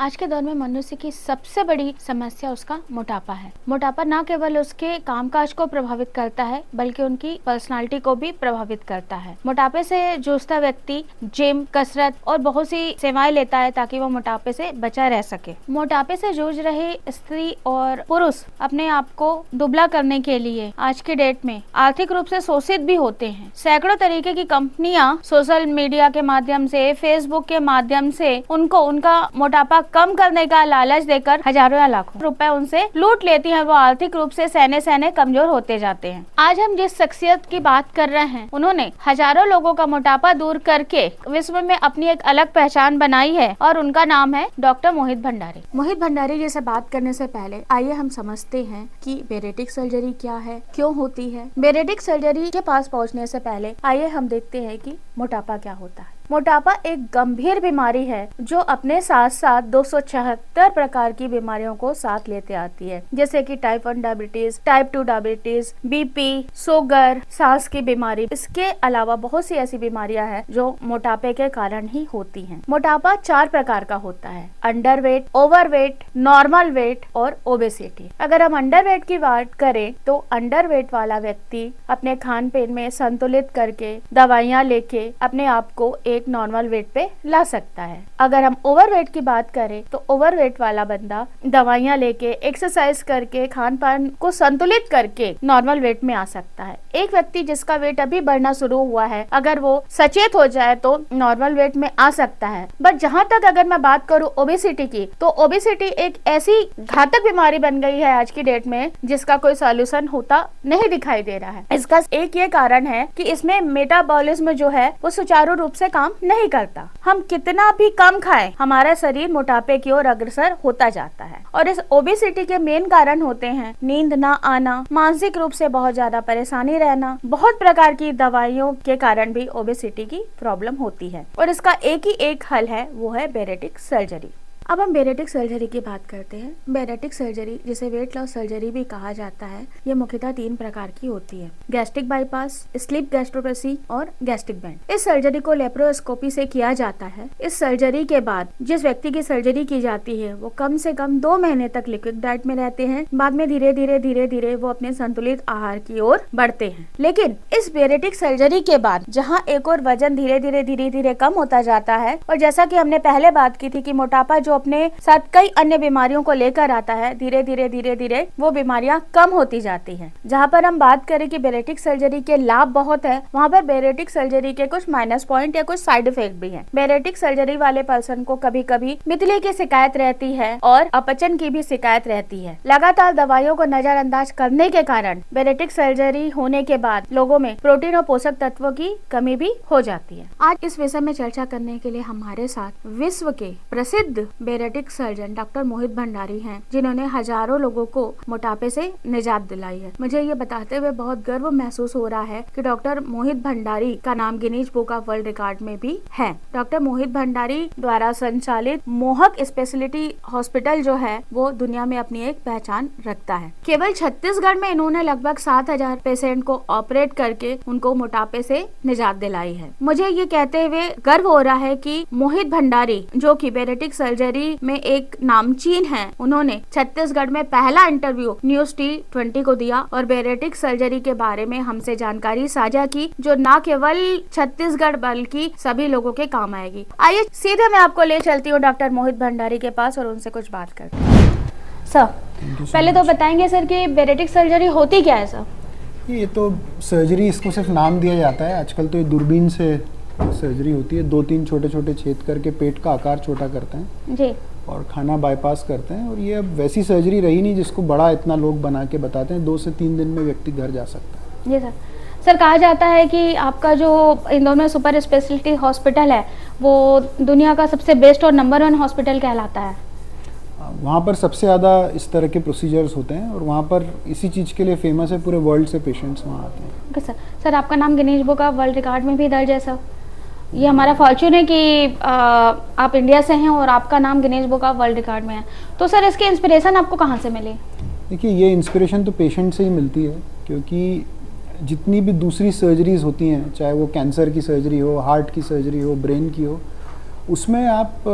आज के दौर में मनुष्य की सबसे बड़ी समस्या उसका मोटापा है। मोटापा न केवल उसके कामकाज को प्रभावित करता है बल्कि उनकी पर्सनालिटी को भी प्रभावित करता है। मोटापे से जूझता व्यक्ति जिम, कसरत और बहुत सी सेवाएं लेता है ताकि वो मोटापे से बचा रह सके। मोटापे से जूझ रहे स्त्री और पुरुष अपने आप को दुबला करने के लिए आज के डेट में आर्थिक रूप से शोषित भी होते हैं। सैकड़ों तरीके की कंपनियां सोशल मीडिया के माध्यम से, फेसबुक के माध्यम से उनको उनका मोटापा कम करने का लालच देकर हजारों या लाखों रुपए उनसे लूट लेती हैं। वो आर्थिक रूप से सहने सहने कमजोर होते जाते हैं। आज हम जिस शख्सियत की बात कर रहे हैं उन्होंने हजारों लोगों का मोटापा दूर करके विश्व में अपनी एक अलग पहचान बनाई है और उनका नाम है डॉक्टर मोहित भंडारी। मोहित भंडारी जी से बात करने से पहले आइए हम समझते हैं कि बेरेटिक सर्जरी क्या है, क्यों होती है। बेरेटिक सर्जरी के पास पहुंचने से पहले आइए हम देखते हैं कि मोटापा क्या होता है। मोटापा एक गंभीर बीमारी है जो अपने साथ साथ 276 प्रकार की बीमारियों को साथ लेते आती है, जैसे कि type 1 diabetes, type 2 diabetes, BP, sugar, सांस की बीमारी। इसके अलावा बहुत सी ऐसी बीमारियां हैं जो मोटापे के कारण ही होती हैं। मोटापा 4 प्रकार का होता है: अंडरवेट, ओवरवेट, नॉर्मल वेट और ओबेसिटी। अगर हम अंडरवेट की बात करें तो अंडरवेट वाला व्यक्ति अपने खान पीन में संतुलित करके दवाइयाँ लेके अपने आप को एक नॉर्मल वेट पे ला सकता है। अगर हम ओवरवेट की बात करें तो ओवरवेट वाला बंदा दवाइयाँ लेके, एक्सरसाइज करके, खान पान को संतुलित करके नॉर्मल वेट में आ सकता है। एक व्यक्ति जिसका वेट अभी बढ़ना शुरू हुआ है, अगर वो सचेत हो जाए तो नॉर्मल वेट में आ सकता है। बट जहाँ तक अगर मैं बात करूँ ओबेसिटी की, तो ओबेसिटी एक ऐसी घातक बीमारी बन गई है आज की डेट में जिसका कोई सॉल्यूशन होता नहीं दिखाई दे रहा है। इसका एक ये कारण है कि इसमें मेटाबॉलिज्म जो है वो सुचारू रूप से काम नहीं करता। हम कितना भी कम खाएं, हमारा शरीर मोटापे की ओर अग्रसर होता जाता है। और इस ओबेसिटी के मेन कारण होते हैं नींद ना आना, मानसिक रूप से बहुत ज्यादा परेशानी रहना, बहुत प्रकार की दवाइयों के कारण भी ओबेसिटी की प्रॉब्लम होती है। और इसका एक ही एक हल है, वो है बेरेटिक सर्जरी। अब हम बेरेटिक सर्जरी की बात करते हैं। बेरेटिक सर्जरी, जिसे वेट लॉस सर्जरी भी कहा जाता है, ये मुख्यतः 3 प्रकार की होती है: गैस्ट्रिक बाईपास, स्लीप गैस्ट्रोपेसी और गैस्ट्रिक बैंड। इस सर्जरी को लेप्रोस्कोपी से किया जाता है। इस सर्जरी के बाद जिस व्यक्ति की सर्जरी की जाती है वो कम से कम 2 महीने तक लिक्विड डाइट में रहते हैं। बाद में धीरे धीरे वो अपने संतुलित आहार की ओर बढ़ते हैं। लेकिन इस बेरेटिक सर्जरी के बाद जहाँ एक और वजन धीरे धीरे कम होता जाता है, और जैसा कि हमने पहले बात की थी कि मोटापा जो अपने साथ कई अन्य बीमारियों को लेकर आता है, धीरे धीरे वो बीमारियां कम होती जाती हैं। जहां पर हम बात करें कि बेरेटिक सर्जरी के लाभ बहुत है, वहां पर बेरेटिक सर्जरी के कुछ माइनस पॉइंट या कुछ साइड इफेक्ट भी हैं। बेरेटिक सर्जरी वाले पर्सन को कभी कभी मितली की शिकायत रहती है और अपचन की भी शिकायत रहती है। लगातार दवाइयों को नजरअंदाज करने के कारण बेरेटिक सर्जरी होने के बाद लोगों में प्रोटीन और पोषक तत्वों की कमी भी हो जाती है। आज इस विषय में चर्चा करने के लिए हमारे साथ विश्व के प्रसिद्ध बेरेटिक सर्जन डॉक्टर मोहित भंडारी हैं, जिन्होंने हजारों लोगों को मोटापे से निजात दिलाई है। मुझे ये बताते हुए बहुत गर्व महसूस हो रहा है कि डॉक्टर मोहित भंडारी का नाम Guinness book of world record में भी है। डॉक्टर मोहित भंडारी द्वारा संचालित मोहक स्पेशलिटी हॉस्पिटल जो है वो दुनिया में अपनी एक पहचान रखता है। केवल छत्तीसगढ़ में इन्होंने लगभग 7,000 पेशेंट को ऑपरेट करके उनको मोटापे से निजात दिलाई है। मुझे ये कहते हुए गर्व हो रहा है कि मोहित भंडारी, जो कि बेरेटिक सर्जरी में एक नामचीन है, उन्होंने छत्तीसगढ़ में पहला इंटरव्यू न्यूज T20 को दिया और बेरेटिक सर्जरी के बारे में हमसे जानकारी साझा की, जो न केवल छत्तीसगढ़ बल्कि सभी लोगों के काम आएगी। आइए सीधे मैं आपको ले चलती हूँ डॉक्टर मोहित भंडारी के पास और उनसे कुछ बात करते हैं। सर, पहले तो बताएंगे सर कि बेरेटिक सर्जरी होती क्या है? सर, ये तो सर्जरी, इसको सिर्फ नाम दिया जाता है। आजकल तो ये दूरबीन से सर्जरी होती है। 2-3 छोटे छेद करके पेट का आकार छोटा करते हैं जी, और खाना बाईपास करते हैं। और ये अब वैसी सर्जरी रही नहीं जिसको बड़ा इतना लोग बना के बताते हैं। 2 से 3 दिन में व्यक्ति घर जा सकता है। जी सर। सर, कहा जाता है कि आपका जो इंदौर में सुपर स्पेशलिटी हॉस्पिटल है वो दुनिया का सबसे बेस्ट और नंबर 1 हॉस्पिटल कहलाता है। वहाँ पर सबसे ज़्यादा इस तरह के प्रोसीजर्स होते हैं और वहाँ पर इसी चीज़ के लिए फेमस है। पूरे वर्ल्ड से पेशेंट्स वहाँ आते हैं। Okay sir. सर, आपका नाम Guinness book of world record में भी दर्ज है सर। ये हमारा फॉर्चून है कि आप इंडिया से हैं और आपका नाम Guinness book of world record में है। तो सर, इसकी इंस्पिरेशन आपको कहाँ से मिली? देखिए, ये इंस्पिरेशन तो पेशेंट से ही मिलती है, क्योंकि जितनी भी दूसरी सर्जरीज होती हैं, चाहे वो कैंसर की सर्जरी हो, हार्ट की सर्जरी हो, ब्रेन की हो, उसमें आप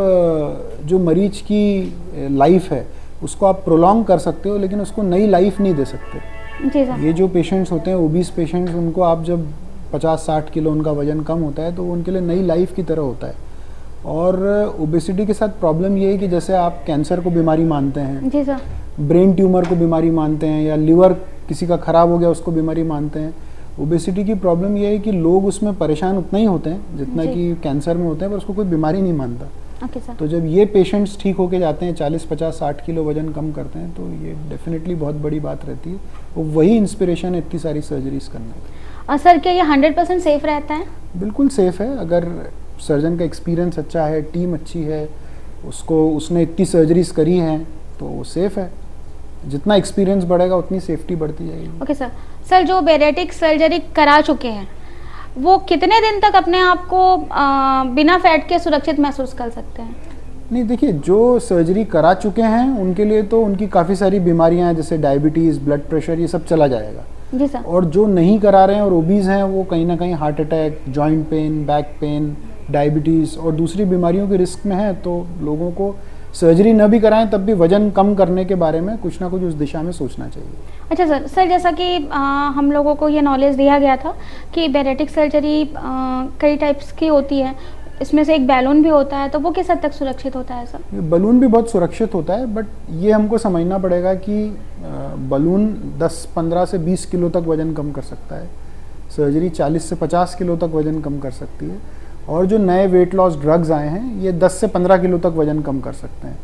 जो मरीज की लाइफ है उसको आप प्रोलॉन्ग कर सकते हो, लेकिन उसको नई लाइफ नहीं दे सकते। जी सर। ये जो पेशेंट्स होते हैं ओबीस पेशेंट्स, उनको आप जब 50-60 किलो उनका वजन कम होता है तो वो उनके लिए नई लाइफ की तरह होता है। और ओबेसिटी के साथ प्रॉब्लम ये है कि जैसे आप कैंसर को बीमारी मानते हैं, जी सर, ब्रेन ट्यूमर को बीमारी मानते हैं, या लिवर किसी का ख़राब हो गया उसको बीमारी मानते हैं, ओबेसिटी की प्रॉब्लम ये है कि लोग उसमें परेशान उतना ही होते हैं जितना कि कैंसर में होते हैं, पर उसको कोई बीमारी नहीं मानता। Okay sir. तो जब ये पेशेंट्स ठीक होके जाते हैं, 40, 50, 60 किलो वजन कम करते हैं, तो ये डेफिनेटली बहुत बड़ी बात रहती है। और वही इंस्पिरेशन है इतनी सारी सर्जरीज करने की। और सर क्या ये 100% सेफ रहता है? बिल्कुल सेफ है, अगर सर्जन का एक्सपीरियंस अच्छा है, टीम अच्छी है, उसने इतनी सर्जरीज करी हैं, तो वो सेफ है। जितना एक्सपीरियंस बढ़ेगा उतनी सेफ्टी बढ़ती जाएगी। Okay sir. सर जो बेरेटिक सर्जरी करा चुके हैं वो कितने दिन तक अपने आप को बिना फैट के सुरक्षित महसूस कर सकते हैं? नहीं, देखिए, जो सर्जरी करा चुके हैं उनके लिए तो उनकी काफ़ी सारी बीमारियां हैं, जैसे डायबिटीज़, ब्लड प्रेशर, ये सब चला जाएगा। जी सर। और जो नहीं करा रहे हैं और ओबीज हैं, वो कहीं ना कहीं heart attack, joint pain, back pain, diabetes और दूसरी बीमारियों के रिस्क में है। तो लोगों को सर्जरी न भी कराएं तब भी वजन कम करने के बारे में कुछ ना कुछ उस दिशा में सोचना चाहिए। अच्छा सर, जैसा कि हम लोगों को ये नॉलेज दिया गया था कि बेरेटिक सर्जरी कई टाइप्स की होती है, इसमें से एक बैलून भी होता है, तो वो किस हद तक सुरक्षित होता है सर? बलून भी बहुत सुरक्षित होता है, बट ये हमको समझना पड़ेगा कि बलून 10, 15 से 20 किलो तक वजन कम कर सकता है, सर्जरी 40 से 50 किलो तक वजन कम कर सकती है, और जो नए वेट लॉस ड्रग्स आए हैं ये 10 से 15 किलो तक वजन कम कर सकते हैं।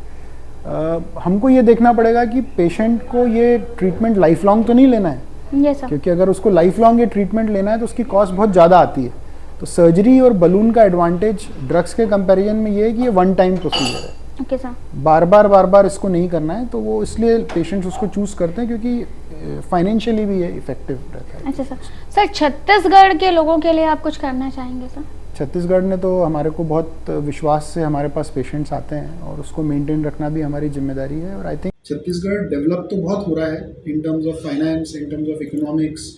हमको ये देखना पड़ेगा कि पेशेंट को ये ट्रीटमेंट लाइफ लॉन्ग तो नहीं लेना है। yes, क्योंकि अगर उसको लाइफ लॉन्ग ये ट्रीटमेंट लेना है तो उसकी कॉस्ट बहुत ज़्यादा आती है। तो सर्जरी और बलून का एडवांटेज ड्रग्स के कंपैरिजन में ये है कि ये वन टाइम प्रोसीजर है। Okay sir. बार बार इसको नहीं करना है, तो वो इसलिए पेशेंट्स उसको चूज़ करते हैं क्योंकि फाइनेंशियली भी ये इफेक्टिव रहता है। अच्छा सर, छत्तीसगढ़ के लोगों के लिए आप कुछ करना चाहेंगे सर? छत्तीसगढ़ ने तो हमारे को बहुत विश्वास से हमारे पास पेशेंट्स आते हैं, और उसको मेंटेन रखना भी हमारी जिम्मेदारी है। और आई थिंक छत्तीसगढ़ डेवलप तो बहुत हो रहा है in terms of finance, in terms of economics,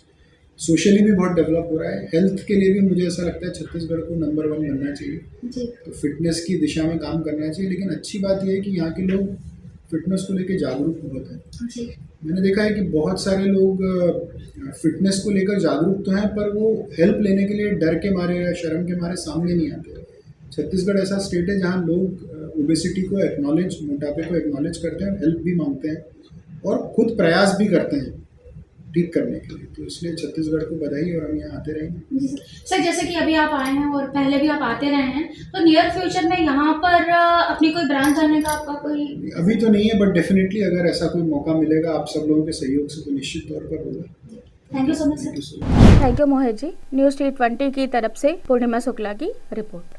socially भी बहुत डेवलप हो रहा है। हेल्थ के लिए भी मुझे ऐसा लगता है छत्तीसगढ़ को नंबर 1 बनना चाहिए जी। तो फिटनेस की दिशा में काम करना चाहिए। लेकिन अच्छी बात यह है कि यहाँ के लोग फिटनेस को लेकर जागरूक बहुत हैं जी। मैंने देखा है कि बहुत सारे लोग फिटनेस को लेकर जागरूक तो हैं, पर वो हेल्प लेने के लिए डर के मारे या शर्म के मारे सामने नहीं आते। छत्तीसगढ़ ऐसा स्टेट है जहाँ लोग ओबेसिटी को एक्नॉलेज, मोटापे को एक्नॉलेज करते हैं, हेल्प भी मांगते हैं और खुद प्रयास भी करते हैं ठीक करने के लिए। तो इसलिए छत्तीसगढ़ को बधाई, और हम यहाँ आते रहेंगे। सर जैसे कि अभी आप आए हैं और पहले भी आप आते रहे हैं, तो नियर फ्यूचर में यहाँ पर अपनी कोई ब्रांच आने का आपका कोई? अभी तो नहीं है, बट डेफिनेटली अगर ऐसा कोई मौका मिलेगा आप सब लोगों के सहयोग से तो निश्चित तौर पर होगा। Thank you so much sir. Thank you Mohit ji. News T20 की तरफ से पूर्णिमा शुक्ला की रिपोर्ट।